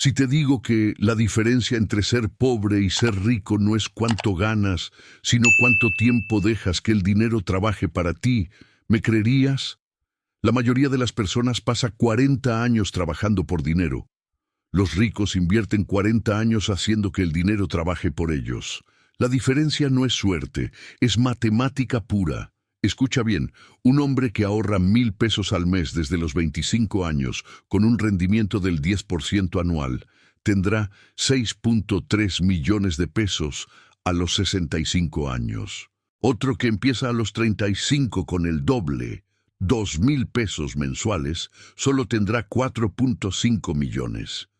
Si te digo que la diferencia entre ser pobre y ser rico no es cuánto ganas, sino cuánto tiempo dejas que el dinero trabaje para ti, ¿me creerías? La mayoría de las personas pasa 40 años trabajando por dinero. Los ricos invierten 40 años haciendo que el dinero trabaje por ellos. La diferencia no es suerte, es matemática pura. Escucha bien, un hombre que ahorra 1,000 pesos al mes desde los 25 años con un rendimiento del 10% anual tendrá 6,3 millones de pesos a los 65 años. Otro que empieza a los 35 con el doble, 2,000 pesos mensuales, solo tendrá 4,5 millones.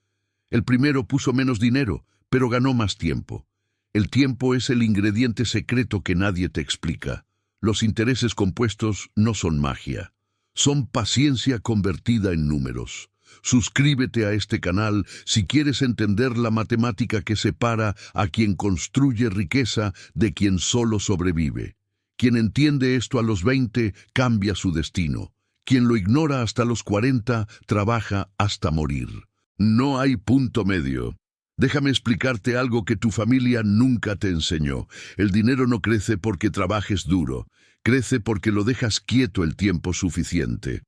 El primero puso menos dinero, pero ganó más tiempo. El tiempo es el ingrediente secreto que nadie te explica. Los intereses compuestos no son magia, son paciencia convertida en números. Suscríbete a este canal si quieres entender la matemática que separa a quien construye riqueza de quien solo sobrevive. Quien entiende esto a los 20 cambia su destino. Quien lo ignora hasta los 40 trabaja hasta morir. No hay punto medio. Déjame explicarte algo que tu familia nunca te enseñó. El dinero no crece porque trabajes duro. Crece porque lo dejas quieto el tiempo suficiente.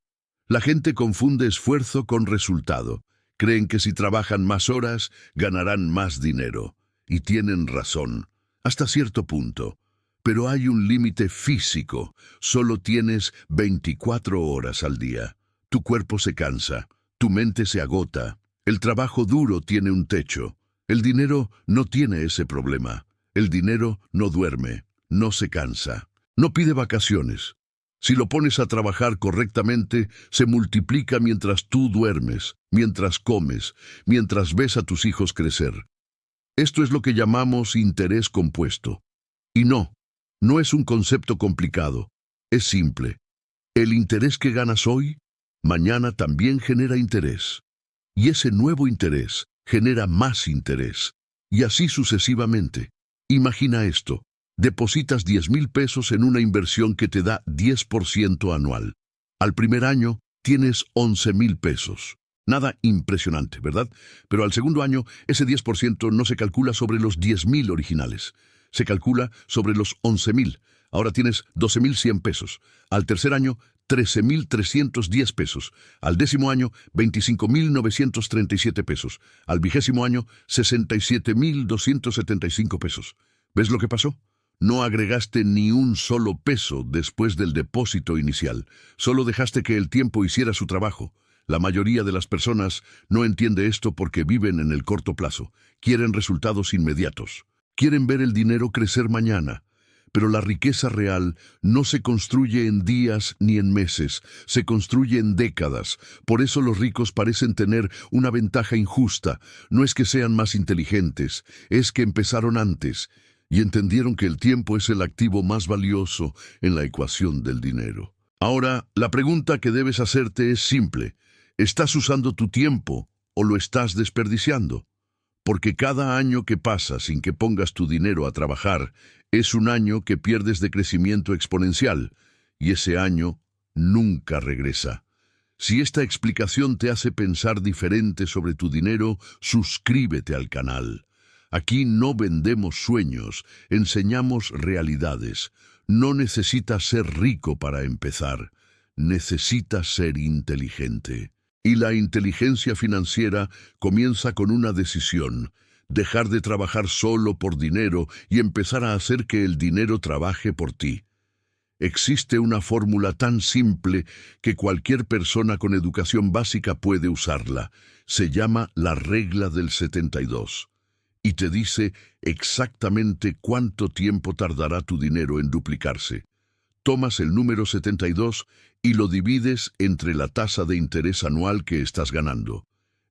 La gente confunde esfuerzo con resultado. Creen que si trabajan más horas, ganarán más dinero. Y tienen razón, hasta cierto punto. Pero hay un límite físico. Solo tienes 24 horas al día. Tu cuerpo se cansa. Tu mente se agota. El trabajo duro tiene un techo. El dinero no tiene ese problema. El dinero no duerme, no se cansa, no pide vacaciones. Si lo pones a trabajar correctamente, se multiplica mientras tú duermes, mientras comes, mientras ves a tus hijos crecer. Esto es lo que llamamos interés compuesto. Y no es un concepto complicado, es simple. El interés que ganas hoy, mañana también genera interés. Y ese nuevo interés genera más interés. Y así sucesivamente. Imagina esto. Depositas 10,000 pesos en una inversión que te da 10% anual. Al primer año tienes 11,000 pesos. Nada impresionante, ¿verdad? Pero al segundo año, ese 10% no se calcula sobre los 10,000 originales. Se calcula sobre los 11,000. Ahora tienes 12,100 pesos. Al tercer año, 13,310 pesos. Al décimo año, 25,937 pesos. Al 20º año, 67,275 pesos. ¿Ves lo que pasó? No agregaste ni un solo peso después del depósito inicial. Solo dejaste que el tiempo hiciera su trabajo. La mayoría de las personas no entiende esto porque viven en el corto plazo. Quieren resultados inmediatos. Quieren ver el dinero crecer mañana. Pero la riqueza real no se construye en días ni en meses, se construye en décadas. Por eso los ricos parecen tener una ventaja injusta. No es que sean más inteligentes, es que empezaron antes y entendieron que el tiempo es el activo más valioso en la ecuación del dinero. Ahora, la pregunta que debes hacerte es simple. ¿Estás usando tu tiempo o lo estás desperdiciando? Porque cada año que pasa sin que pongas tu dinero a trabajar es un año que pierdes de crecimiento exponencial, y ese año nunca regresa. Si esta explicación te hace pensar diferente sobre tu dinero, suscríbete al canal. Aquí no vendemos sueños, enseñamos realidades. No necesitas ser rico para empezar, necesitas ser inteligente. Y la inteligencia financiera comienza con una decisión: dejar de trabajar solo por dinero y empezar a hacer que el dinero trabaje por ti. Existe una fórmula tan simple que cualquier persona con educación básica puede usarla. Se llama la regla del 72. Y te dice exactamente cuánto tiempo tardará tu dinero en duplicarse. Tomas el número 72 y lo divides entre la tasa de interés anual que estás ganando.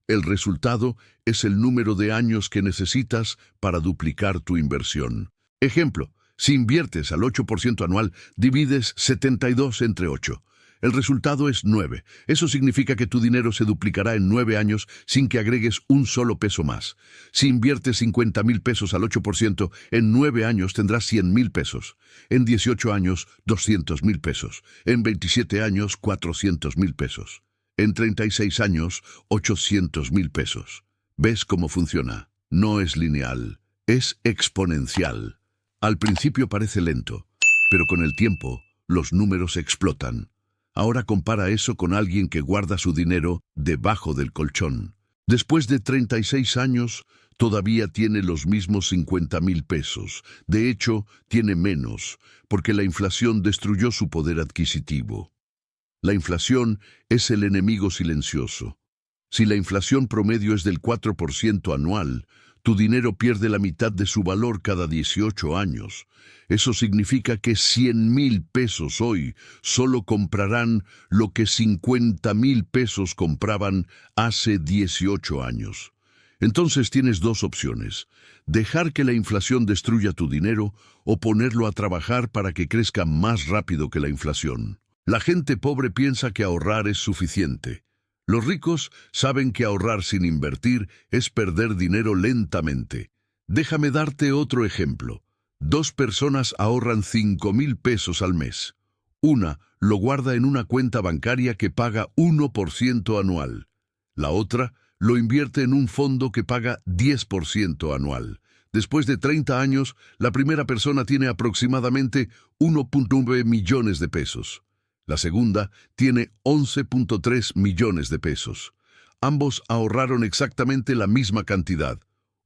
El resultado es el número de años que necesitas para duplicar tu inversión. Ejemplo, si inviertes al 8% anual, divides 72 entre 8. El resultado es 9. Eso significa que tu dinero se duplicará en 9 años sin que agregues un solo peso más. Si inviertes 50,000 pesos al 8%, en 9 años tendrás 100,000 pesos. En 18 años, 200,000 pesos. En 27 años, 400,000 pesos. En 36 años, 800,000 pesos. ¿Ves cómo funciona? No es lineal, es exponencial. Al principio parece lento, pero con el tiempo los números explotan. Ahora compara eso con alguien que guarda su dinero debajo del colchón. Después de 36 años, todavía tiene los mismos 50,000 pesos. De hecho, tiene menos, porque la inflación destruyó su poder adquisitivo. La inflación es el enemigo silencioso. Si la inflación promedio es del 4% anual, tu dinero pierde la mitad de su valor cada 18 años. Eso significa que 100,000 pesos hoy solo comprarán lo que 50,000 pesos compraban hace 18 años. Entonces tienes dos opciones: dejar que la inflación destruya tu dinero o ponerlo a trabajar para que crezca más rápido que la inflación. La gente pobre piensa que ahorrar es suficiente. Los ricos saben que ahorrar sin invertir es perder dinero lentamente. Déjame darte otro ejemplo. Dos personas ahorran 5,000 pesos al mes. Una lo guarda en una cuenta bancaria que paga 1% anual. La otra lo invierte en un fondo que paga 10% anual. Después de 30 años, la primera persona tiene aproximadamente 1,9 millones de pesos. La segunda tiene 11,3 millones de pesos. Ambos ahorraron exactamente la misma cantidad,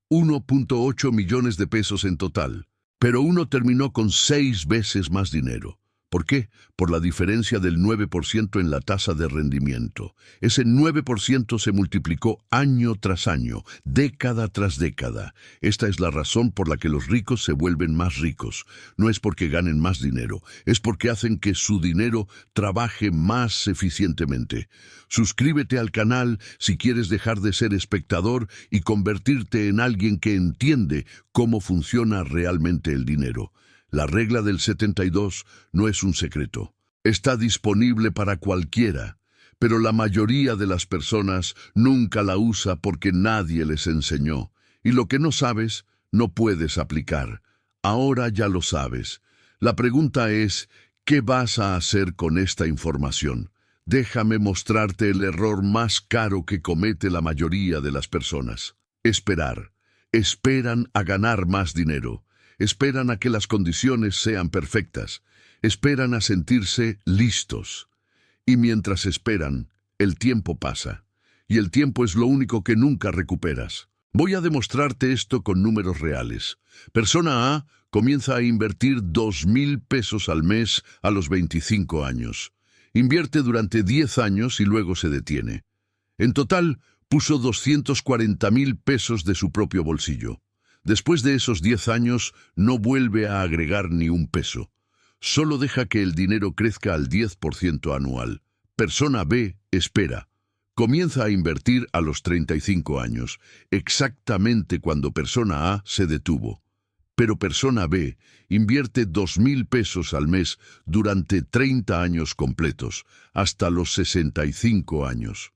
1,8 millones de pesos en total. Pero uno terminó con 6 veces más dinero. ¿Por qué? Por la diferencia del 9% en la tasa de rendimiento. Ese 9% se multiplicó año tras año, década tras década. Esta es la razón por la que los ricos se vuelven más ricos. No es porque ganen más dinero, es porque hacen que su dinero trabaje más eficientemente. Suscríbete al canal si quieres dejar de ser espectador y convertirte en alguien que entiende cómo funciona realmente el dinero. La regla del 72 no es un secreto. Está disponible para cualquiera, pero la mayoría de las personas nunca la usa porque nadie les enseñó. Y lo que no sabes, no puedes aplicar. Ahora ya lo sabes. La pregunta es, ¿qué vas a hacer con esta información? Déjame mostrarte el error más caro que comete la mayoría de las personas. Esperar. Esperan a ganar más dinero. Esperan a que las condiciones sean perfectas. Esperan a sentirse listos. Y mientras esperan, el tiempo pasa. Y el tiempo es lo único que nunca recuperas. Voy a demostrarte esto con números reales. Persona A comienza a invertir 2,000 pesos al mes a los 25 años. Invierte durante 10 años y luego se detiene. En total, puso 240,000 pesos de su propio bolsillo. Después de esos 10 años, no vuelve a agregar ni un peso. Solo deja que el dinero crezca al 10% anual. Persona B espera. Comienza a invertir a los 35 años, exactamente cuando persona A se detuvo. Pero persona B invierte 2,000 pesos al mes durante 30 años completos, hasta los 65 años.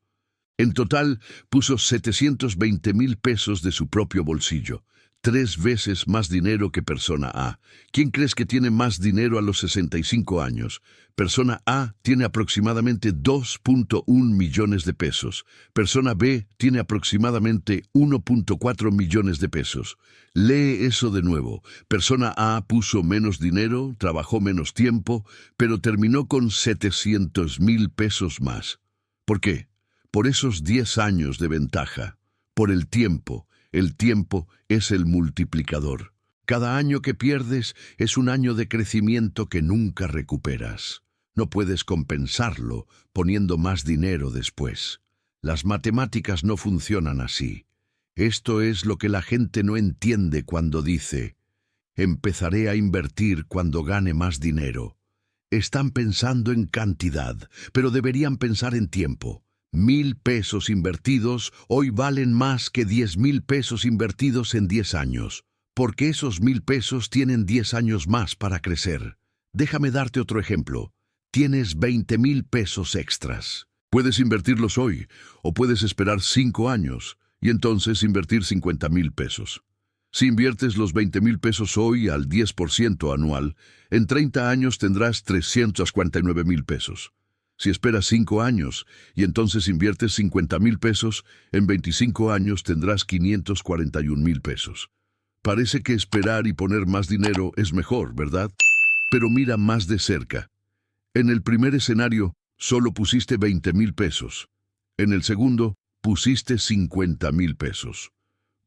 En total, puso 720,000 pesos de su propio bolsillo. 3 veces más dinero que persona A. ¿Quién crees que tiene más dinero a los 65 años? Persona A tiene aproximadamente 2,1 millones de pesos. Persona B tiene aproximadamente 1,4 millones de pesos. Lee eso de nuevo. Persona A puso menos dinero, trabajó menos tiempo, pero terminó con 700,000 pesos más. ¿Por qué? Por esos 10 años de ventaja. Por el tiempo. El tiempo es el multiplicador. Cada año que pierdes es un año de crecimiento que nunca recuperas. No puedes compensarlo poniendo más dinero después. Las matemáticas no funcionan así. Esto es lo que la gente no entiende cuando dice, empezaré a invertir cuando gane más dinero. Están pensando en cantidad, pero deberían pensar en tiempo. 1,000 pesos invertidos hoy valen más que 10,000 pesos invertidos en 10 años, porque esos 1,000 pesos tienen 10 años más para crecer. Déjame darte otro ejemplo. Tienes 20,000 pesos extras. Puedes invertirlos hoy, o puedes esperar 5 años, y entonces invertir 50,000 pesos. Si inviertes los 20,000 pesos hoy al 10% anual, en 30 años tendrás 349,000 pesos. Si esperas 5 años y entonces inviertes 50,000 pesos, en 25 años tendrás 541,000 pesos. Parece que esperar y poner más dinero es mejor, ¿verdad? Pero mira más de cerca. En el primer escenario, solo pusiste 20,000 pesos. En el segundo, pusiste 50,000 pesos.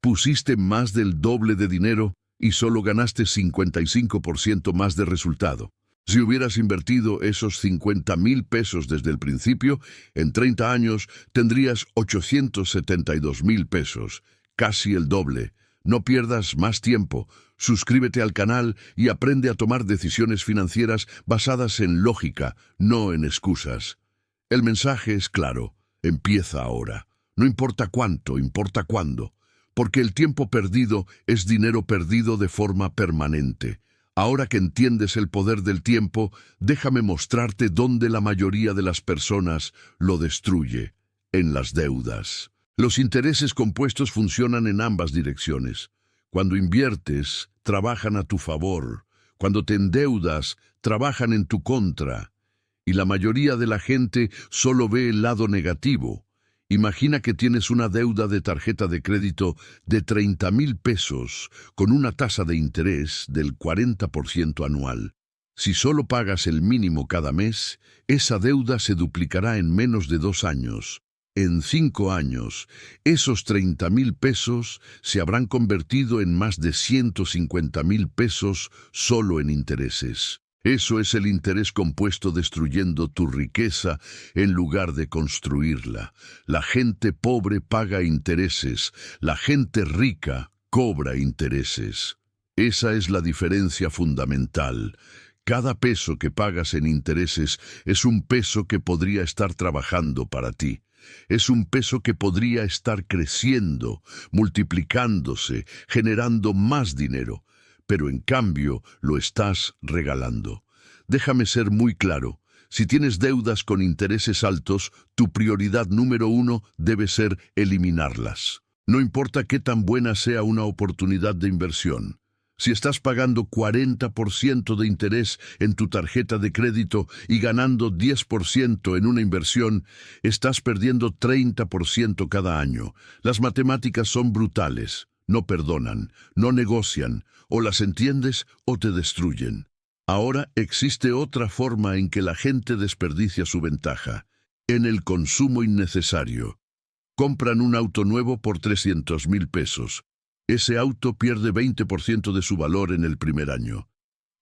Pusiste más del doble de dinero y solo ganaste 55% más de resultado. Si hubieras invertido esos 50,000 pesos desde el principio, en 30 años tendrías 872,000 pesos, casi el doble. No pierdas más tiempo. Suscríbete al canal y aprende a tomar decisiones financieras basadas en lógica, no en excusas. El mensaje es claro. Empieza ahora. No importa cuánto, importa cuándo. Porque el tiempo perdido es dinero perdido de forma permanente. Ahora que entiendes el poder del tiempo, déjame mostrarte dónde la mayoría de las personas lo destruye: en las deudas. Los intereses compuestos funcionan en ambas direcciones. Cuando inviertes, trabajan a tu favor. Cuando te endeudas, trabajan en tu contra. Y la mayoría de la gente solo ve el lado negativo. Imagina que tienes una deuda de tarjeta de crédito de 30,000 pesos con una tasa de interés del 40% anual. Si solo pagas el mínimo cada mes, esa deuda se duplicará en menos de 2 años. En 5 años, esos 30,000 pesos se habrán convertido en más de 150,000 pesos solo en intereses. Eso es el interés compuesto destruyendo tu riqueza en lugar de construirla. La gente pobre paga intereses, la gente rica cobra intereses. Esa es la diferencia fundamental. Cada peso que pagas en intereses es un peso que podría estar trabajando para ti. Es un peso que podría estar creciendo, multiplicándose, generando más dinero. Pero en cambio lo estás regalando. Déjame ser muy claro. Si tienes deudas con intereses altos, tu prioridad número 1 debe ser eliminarlas. No importa qué tan buena sea una oportunidad de inversión. Si estás pagando 40% de interés en tu tarjeta de crédito y ganando 10% en una inversión, estás perdiendo 30% cada año. Las matemáticas son brutales. No perdonan, no negocian, o las entiendes o te destruyen. Ahora existe otra forma en que la gente desperdicia su ventaja: en el consumo innecesario. Compran un auto nuevo por 300,000 pesos. Ese auto pierde 20% de su valor en el primer año.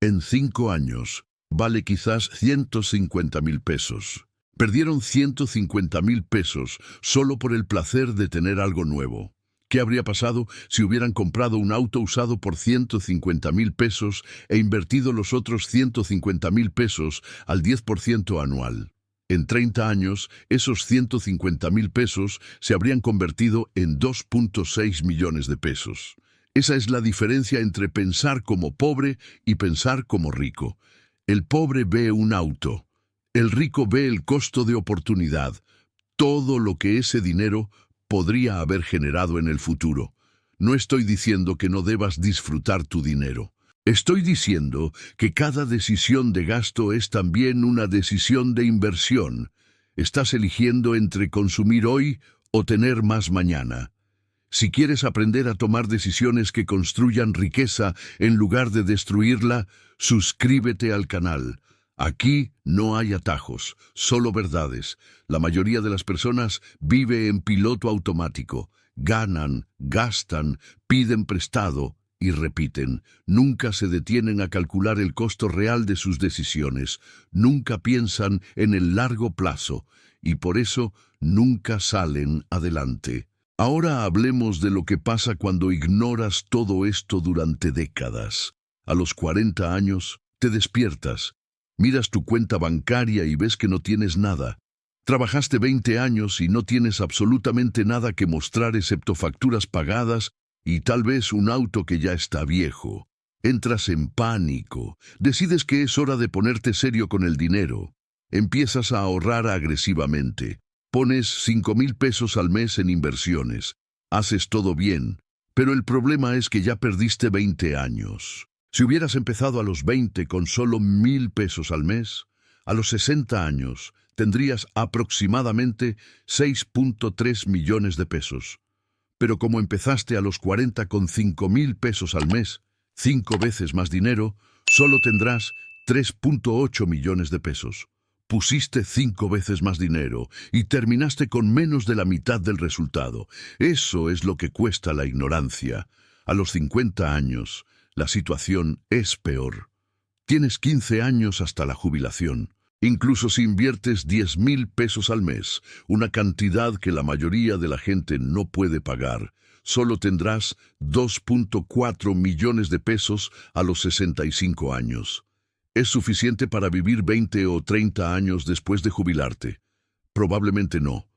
En 5 años, vale quizás 150,000 pesos. Perdieron 150,000 pesos solo por el placer de tener algo nuevo. ¿Qué habría pasado si hubieran comprado un auto usado por 150,000 pesos e invertido los otros 150,000 pesos al 10% anual? En 30 años, esos 150,000 pesos se habrían convertido en 2.6 millones de pesos. Esa es la diferencia entre pensar como pobre y pensar como rico. El pobre ve un auto. El rico ve el costo de oportunidad. Todo lo que ese dinero podría haber generado en el futuro. No estoy diciendo que no debas disfrutar tu dinero. Estoy diciendo que cada decisión de gasto es también una decisión de inversión. Estás eligiendo entre consumir hoy o tener más mañana. Si quieres aprender a tomar decisiones que construyan riqueza en lugar de destruirla, suscríbete al canal. Aquí no hay atajos, solo verdades. La mayoría de las personas vive en piloto automático. Ganan, gastan, piden prestado y repiten. Nunca se detienen a calcular el costo real de sus decisiones. Nunca piensan en el largo plazo y por eso nunca salen adelante. Ahora hablemos de lo que pasa cuando ignoras todo esto durante décadas. A los 40 años, te despiertas. Miras tu cuenta bancaria y ves que no tienes nada. Trabajaste 20 años y no tienes absolutamente nada que mostrar excepto facturas pagadas y tal vez un auto que ya está viejo. Entras en pánico. Decides que es hora de ponerte serio con el dinero. Empiezas a ahorrar agresivamente. Pones 5,000 pesos al mes en inversiones. Haces todo bien. Pero el problema es que ya perdiste 20 años. Si hubieras empezado a los 20 con solo 1,000 pesos al mes, a los 60 años tendrías aproximadamente 6.3 millones de pesos. Pero como empezaste a los 40 con 5.000 pesos al mes, 5 veces más dinero, solo tendrás 3.8 millones de pesos. Pusiste 5 veces más dinero y terminaste con menos de la mitad del resultado. Eso es lo que cuesta la ignorancia. A los 50 años, la situación es peor. Tienes 15 años hasta la jubilación. Incluso si inviertes 10.000 pesos al mes, una cantidad que la mayoría de la gente no puede pagar, solo tendrás 2.4 millones de pesos a los 65 años. ¿Es suficiente para vivir 20 o 30 años después de jubilarte? Probablemente no.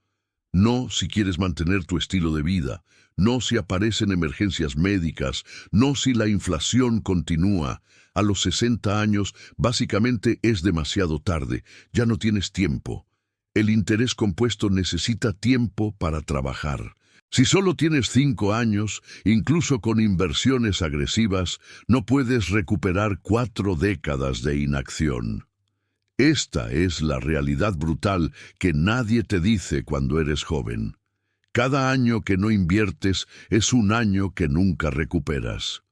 No si quieres mantener tu estilo de vida, no si aparecen emergencias médicas, no si la inflación continúa. A los 60 años básicamente es demasiado tarde, ya no tienes tiempo. El interés compuesto necesita tiempo para trabajar. Si solo tienes 5 años, incluso con inversiones agresivas, no puedes recuperar 4 décadas de inacción. Esta es la realidad brutal que nadie te dice cuando eres joven. Cada año que no inviertes es un año que nunca recuperas.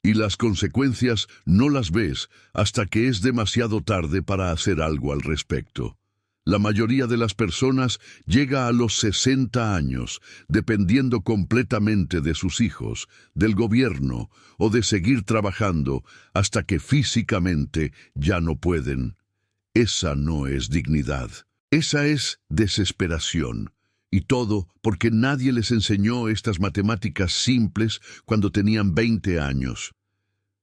Y las consecuencias no las ves hasta que es demasiado tarde para hacer algo al respecto. La mayoría de las personas llega a los 60 años, dependiendo completamente de sus hijos, del gobierno o de seguir trabajando hasta que físicamente ya no pueden. Esa no es dignidad. Esa es desesperación. Y todo porque nadie les enseñó estas matemáticas simples cuando tenían 20 años.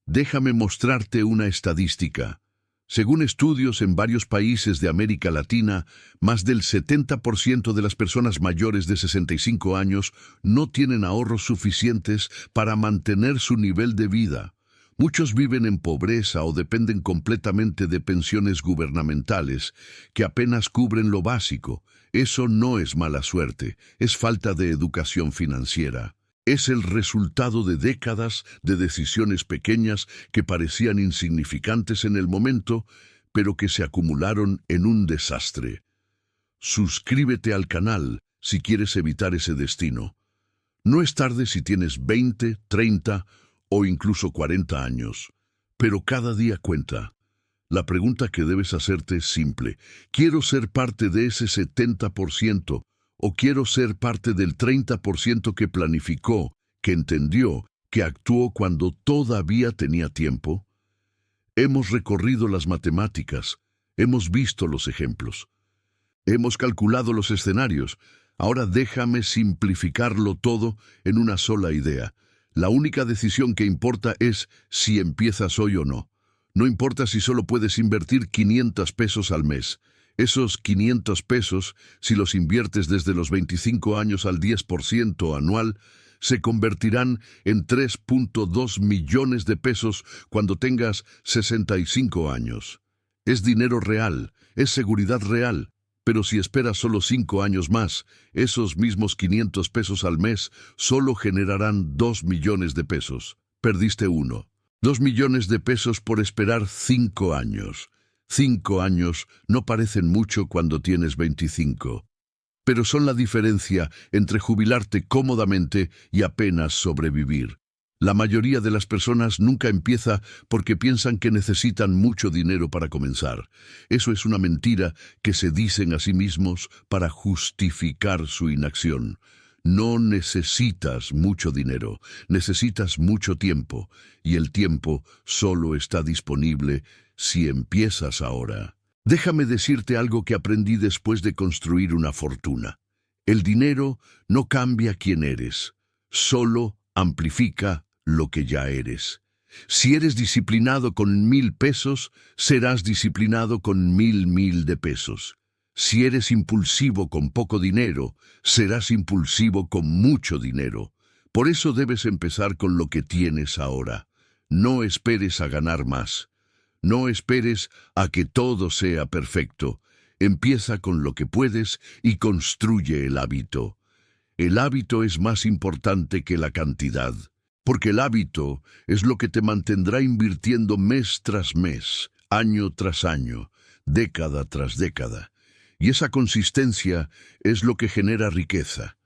Déjame mostrarte una estadística. Según estudios en varios países de América Latina, más del 70% de las personas mayores de 65 años no tienen ahorros suficientes para mantener su nivel de vida. Muchos viven en pobreza o dependen completamente de pensiones gubernamentales que apenas cubren lo básico. Eso no es mala suerte, es falta de educación financiera. Es el resultado de décadas de decisiones pequeñas que parecían insignificantes en el momento, pero que se acumularon en un desastre. Suscríbete al canal si quieres evitar ese destino. No es tarde si tienes 20, 30 o incluso 40 años, pero cada día cuenta. La pregunta que debes hacerte es simple. ¿Quiero ser parte de ese 70%? ¿O quiero ser parte del 30% que planificó, que entendió, que actuó cuando todavía tenía tiempo? Hemos recorrido las matemáticas, hemos visto los ejemplos, hemos calculado los escenarios. Ahora déjame simplificarlo todo en una sola idea. La única decisión que importa es si empiezas hoy o no. No importa si solo puedes invertir 500 pesos al mes. Esos 500 pesos, si los inviertes desde los 25 años al 10% anual, se convertirán en 3.2 millones de pesos cuando tengas 65 años. Es dinero real, es seguridad real, pero si esperas solo 5 años más, esos mismos 500 pesos al mes solo generarán 2 millones de pesos. Perdiste uno. 2 millones de pesos por esperar 5 años. 5 años no parecen mucho cuando tienes 25, pero son la diferencia entre jubilarte cómodamente y apenas sobrevivir. La mayoría de las personas nunca empieza porque piensan que necesitan mucho dinero para comenzar. Eso es una mentira que se dicen a sí mismos para justificar su inacción. No necesitas mucho dinero, necesitas mucho tiempo, y el tiempo solo está disponible si empiezas ahora. Déjame decirte algo que aprendí después de construir una fortuna. El dinero no cambia quién eres, solo amplifica lo que ya eres. Si eres disciplinado con 1,000 pesos, serás disciplinado con 1,000 de pesos. Si eres impulsivo con poco dinero, serás impulsivo con mucho dinero. Por eso debes empezar con lo que tienes ahora. No esperes a ganar más. No esperes a que todo sea perfecto. Empieza con lo que puedes y construye el hábito. El hábito es más importante que la cantidad, porque el hábito es lo que te mantendrá invirtiendo mes tras mes, año tras año, década tras década. Y esa consistencia es lo que genera riqueza.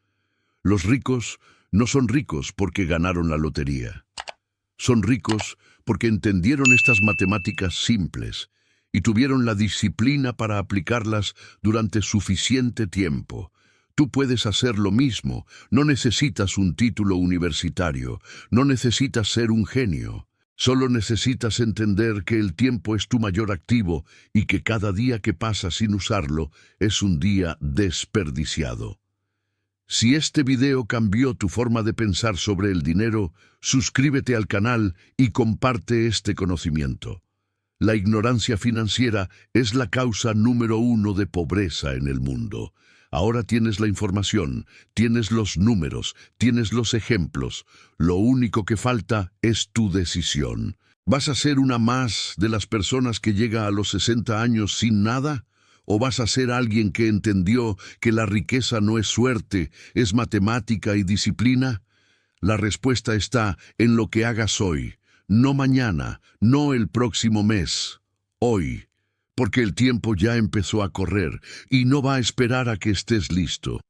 Los ricos no son ricos porque ganaron la lotería. Son ricos porque entendieron estas matemáticas simples y tuvieron la disciplina para aplicarlas durante suficiente tiempo. Tú puedes hacer lo mismo, no necesitas un título universitario, no necesitas ser un genio. Solo necesitas entender que el tiempo es tu mayor activo y que cada día que pasa sin usarlo es un día desperdiciado. Si este video cambió tu forma de pensar sobre el dinero, suscríbete al canal y comparte este conocimiento. La ignorancia financiera es la causa número 1 de pobreza en el mundo. Ahora tienes la información, tienes los números, tienes los ejemplos. Lo único que falta es tu decisión. ¿Vas a ser una más de las personas que llega a los 60 años sin nada? ¿O vas a ser alguien que entendió que la riqueza no es suerte, es matemática y disciplina? La respuesta está en lo que hagas hoy, no mañana, no el próximo mes, hoy. Porque el tiempo ya empezó a correr y no va a esperar a que estés listo.